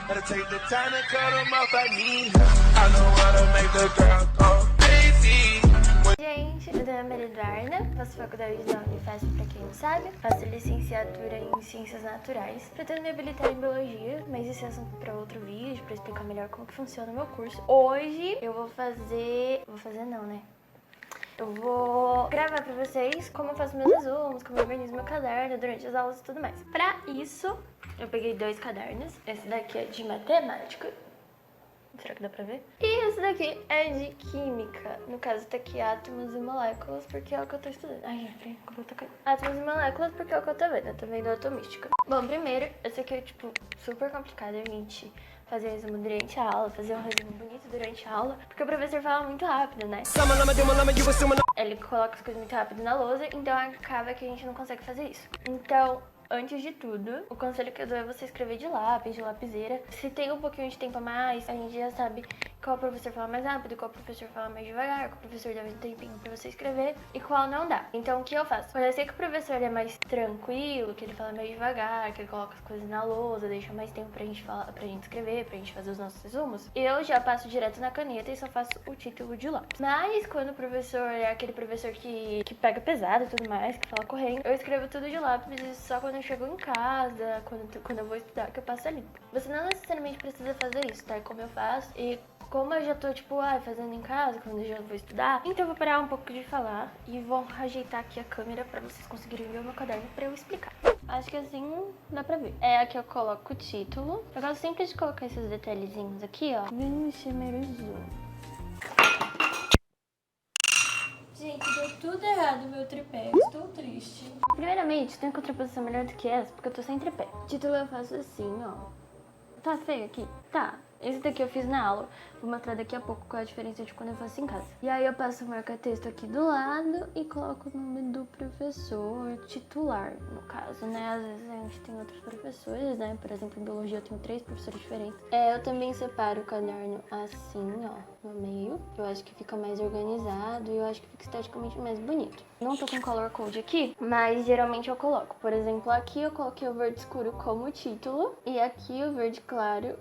Gotta take the time to cut 'em off, I need her. I know how to make the girl go crazy. Gente, eu sou a Maria Eduarda, faço faculdade da Unifesp pra quem não sabe, faço licenciatura em Ciências Naturais, pretendo me habilitar em Biologia, mas esse é assunto pra outro vídeo, pra explicar melhor como que funciona o meu curso. Hoje eu vou gravar pra vocês como eu faço meus resumos, como eu organizo meu caderno durante as aulas e tudo mais. Pra isso, eu peguei 2 cadernos, esse daqui é de matemática. Será que dá pra ver? E esse daqui é de química. No caso, tá aqui átomos e moléculas, porque é o que eu tô estudando. Ai, peraí, o cabelo tá caindo. Átomos e moléculas, porque é o que eu tô vendo. Eu tô vendo atomística. Bom, primeiro, esse aqui é, tipo, super complicado a gente fazer resumo durante a aula, fazer um resumo bonito durante a aula, porque o professor fala muito rápido, né? Ele coloca as coisas muito rápido na lousa, então acaba que a gente não consegue fazer isso. Então, antes de tudo, o conselho que eu dou é você escrever de lápis, de lapiseira. Se tem um pouquinho de tempo a mais, a gente já sabe qual professor fala mais rápido, qual professor fala mais devagar, qual professor dá um tempinho pra você escrever e qual não dá. Então, o que eu faço? Quando eu sei que o professor é mais tranquilo, que ele fala mais devagar, que ele coloca as coisas na lousa, deixa mais tempo pra gente falar, pra gente escrever, pra gente fazer os nossos resumos, eu já passo direto na caneta e só faço o título de lápis. Mas, quando o professor é aquele professor que pega pesado e tudo mais, que fala correndo, eu escrevo tudo de lápis e só quando eu chego em casa, quando eu vou estudar, que eu passo ali. Você não necessariamente precisa fazer isso, tá? É como eu faço. E como eu já tô, tipo, fazendo em casa, quando eu já vou estudar, então eu vou parar um pouco de falar e vou ajeitar aqui a câmera pra vocês conseguirem ver o meu caderno pra eu explicar. Acho que assim dá pra ver. Aqui eu coloco o título. Eu gosto sempre de colocar esses detalhezinhos aqui, ó. Vixe, merizou. Gente, deu tudo errado o meu tripé, estou triste. Primeiramente, tem contraposição melhor do que essa, porque eu tô sem tripé. Título eu faço assim, ó. Tá feio aqui? Tá. Esse daqui eu fiz na aula. Vou mostrar daqui a pouco qual é a diferença de quando eu faço em casa. E aí eu passo o marca-texto aqui do lado e coloco o nome do professor titular, no caso, né? Às vezes a gente tem outros professores, né? Por exemplo, em biologia eu tenho 3 professores diferentes. Eu também separo o caderno assim, ó, no meio. Eu acho que fica mais organizado e eu acho que fica esteticamente mais bonito. Não tô com color code aqui, mas geralmente eu coloco. Por exemplo, aqui eu coloquei o verde escuro como título e aqui o verde claro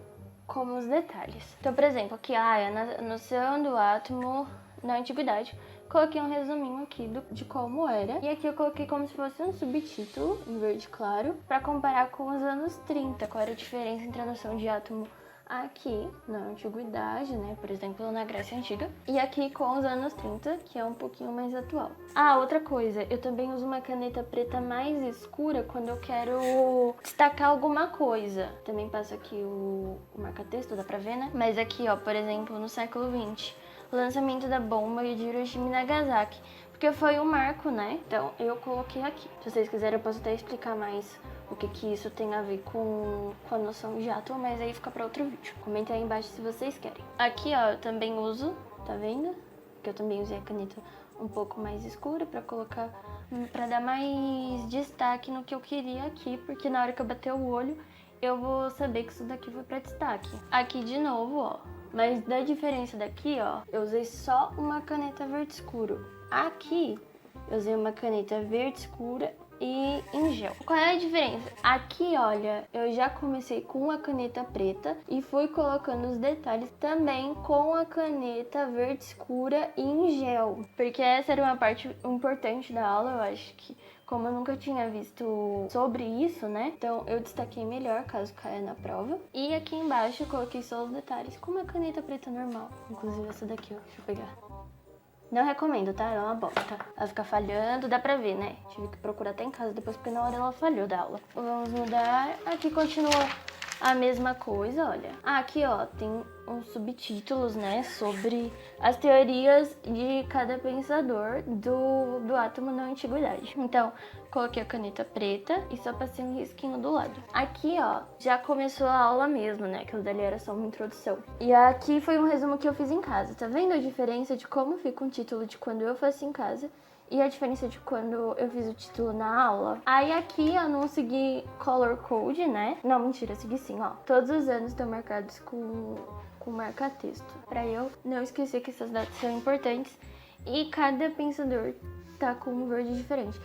como os detalhes. Então, por exemplo, aqui é a noção do átomo na antiguidade. Coloquei um resuminho aqui de como era. E aqui eu coloquei como se fosse um subtítulo, em verde claro, para comparar com os anos 30. Qual era a diferença entre a noção de átomo aqui na antiguidade, né, por exemplo, na Grécia Antiga, e aqui com os anos 30, que é um pouquinho mais atual. Outra coisa, eu também uso uma caneta preta mais escura quando eu quero destacar alguma coisa. Também passo aqui o marca-texto, dá pra ver, né? Mas aqui, ó, por exemplo, no século XX, o lançamento da bomba de Hiroshima e Nagasaki, porque foi um marco, né? Então eu coloquei aqui. Se vocês quiserem, eu posso até explicar mais o que isso tem a ver com a noção de átomo, mas aí fica para outro vídeo. Comentem aí embaixo se vocês querem. Aqui, ó, eu também uso, tá vendo? Que eu também usei a caneta um pouco mais escura para colocar, para dar mais destaque no que eu queria aqui, porque na hora que eu bater o olho, eu vou saber que isso daqui foi para destaque. Aqui de novo, ó, mas da diferença daqui, ó, eu usei só uma caneta verde escuro. Aqui, eu usei uma caneta verde escura e em gel. Qual é a diferença? Aqui, olha, eu já comecei com a caneta preta e fui colocando os detalhes também com a caneta verde escura e em gel. Porque essa era uma parte importante da aula, eu acho que como eu nunca tinha visto sobre isso, né? Então eu destaquei melhor caso caia na prova. E aqui embaixo eu coloquei só os detalhes com uma caneta preta normal. Inclusive essa daqui, ó, deixa eu pegar. Não recomendo, tá? Ela é uma bosta. Ela fica falhando, dá pra ver, né? Tive que procurar até em casa depois, porque na hora ela falhou da aula. Vamos mudar. Aqui continua a mesma coisa, olha. Aqui, ó, tem uns subtítulos, né? Sobre as teorias de cada pensador do átomo na antiguidade. Então, coloquei a caneta preta e só passei um risquinho do lado. Aqui, ó, já começou a aula mesmo, né? Aquilo dali era só uma introdução. E aqui foi um resumo que eu fiz em casa. Tá vendo a diferença de como fica um título de quando eu faço em casa e a diferença de quando eu fiz o título na aula? Aí aqui eu não segui color code, né? Não, mentira, segui sim, ó. Todos os anos estão marcados com marca-texto, pra eu não esquecer que essas datas são importantes e cada pensador tá com um verde diferente.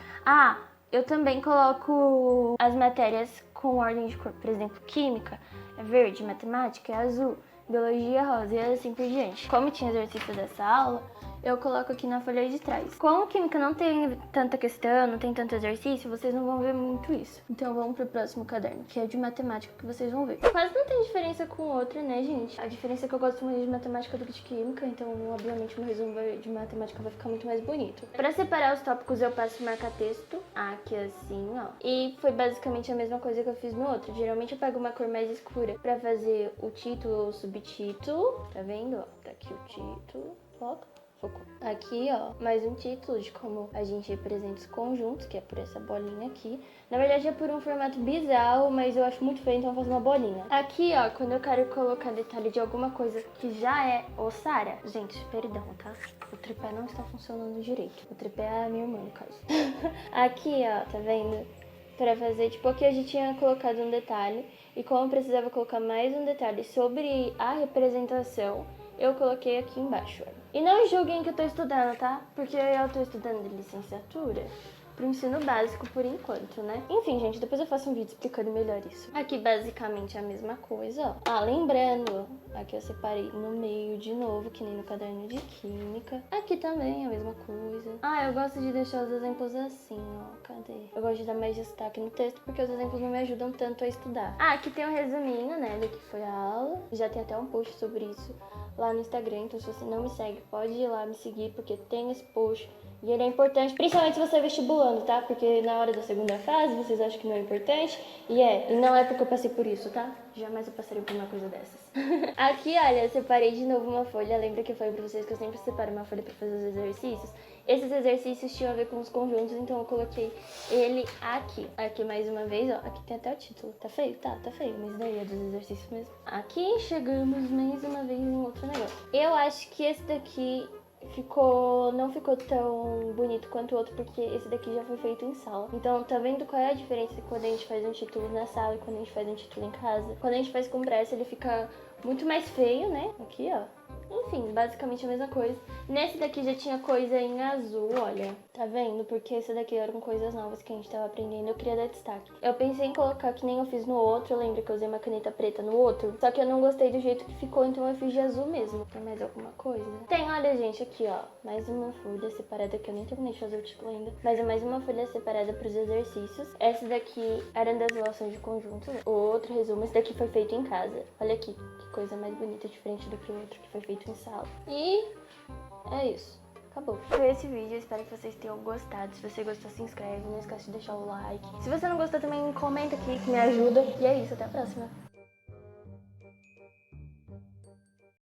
Eu também coloco as matérias com ordem de cor. Por exemplo, química é verde, matemática é azul, biologia é rosa e assim por diante. Como tinha exercício dessa aula, eu coloco aqui na folha de trás. Como química não tem tanta questão, não tem tanto exercício, vocês não vão ver muito isso. Então vamos pro próximo caderno, que é de matemática, que vocês vão ver. Quase não tem diferença com o outro, né, gente? A diferença é que eu gosto mais de matemática do que de química, então obviamente meu resumo de matemática vai ficar muito mais bonito. Pra separar os tópicos eu passo marca-texto, aqui assim, ó. E foi basicamente a mesma coisa que eu fiz no outro. Geralmente eu pego uma cor mais escura pra fazer o título ou o subtítulo. Tá vendo, ó? Tá aqui o título. Foca. Aqui, ó, mais um título de como a gente representa os conjuntos, que é por essa bolinha aqui. Na verdade é por um formato bizarro, mas eu acho muito feio, então eu faço uma bolinha. Aqui, ó, quando eu quero colocar detalhe de alguma coisa que já é ossara... Gente, perdão, tá? O tripé não está funcionando direito. O tripé é a minha irmã, no caso. Aqui, ó, tá vendo? Pra fazer, tipo, aqui a gente tinha colocado um detalhe. E como eu precisava colocar mais um detalhe sobre a representação, eu coloquei aqui embaixo. E não julguem que eu tô estudando, tá? Porque eu tô estudando de licenciatura pro ensino básico por enquanto, né? Enfim, gente, depois eu faço um vídeo explicando melhor isso. Aqui basicamente é a mesma coisa, ó. Ah, lembrando, aqui eu separei no meio de novo, que nem no caderno de química. Aqui também é a mesma coisa. Ah, eu gosto de deixar os exemplos assim, ó. Cadê? Eu gosto de dar mais destaque no texto porque os exemplos não me ajudam tanto a estudar. Ah, aqui tem um resuminho, né, do que foi a aula. Já tem até um post sobre isso lá no Instagram, então se você não me segue, pode ir lá me seguir, porque tem esse post e ele é importante, principalmente se você é vestibulando, tá? Porque na hora da segunda fase vocês acham que não é importante, e não é porque eu passei por isso, tá? Jamais eu passaria por uma coisa dessas. Aqui, olha, eu separei de novo uma folha, lembra que eu falei pra vocês que eu sempre separo uma folha pra fazer os exercícios? Esses exercícios tinham a ver com os conjuntos, então eu coloquei ele aqui. Aqui mais uma vez, ó, aqui tem até o título. Tá feio? Tá feio, mas daí é dos exercícios mesmo. Aqui chegamos mais uma vez em outro negócio. Eu acho que esse daqui não ficou tão bonito quanto o outro, porque esse daqui já foi feito em sala. Então, tá vendo qual é a diferença quando a gente faz um título na sala e quando a gente faz um título em casa? Quando a gente faz com pressa, ele fica muito mais feio, né? Aqui, ó. Enfim, basicamente a mesma coisa. Nesse daqui já tinha coisa em azul, olha. Tá vendo? Porque esse daqui eram coisas novas que a gente tava aprendendo. Eu queria dar destaque. Eu pensei em colocar que nem eu fiz no outro. Lembra que eu usei uma caneta preta no outro? Só que eu não gostei do jeito que ficou, então eu fiz de azul mesmo. Tem mais alguma coisa? Tem, olha, gente, aqui, ó. Mais uma folha separada, que eu nem terminei de fazer o título ainda. Mas é mais uma folha separada pros exercícios. Essa daqui era das relações de conjunto. O outro resumo, esse daqui foi feito em casa. Olha aqui, que coisa mais bonita, diferente do que o outro que foi feito em sala. E é isso. Acabou. Foi esse vídeo, eu espero que vocês tenham gostado. Se você gostou, se inscreve, não esquece de deixar o like. Se você não gostou também, comenta aqui que me ajuda. E é isso, até a próxima.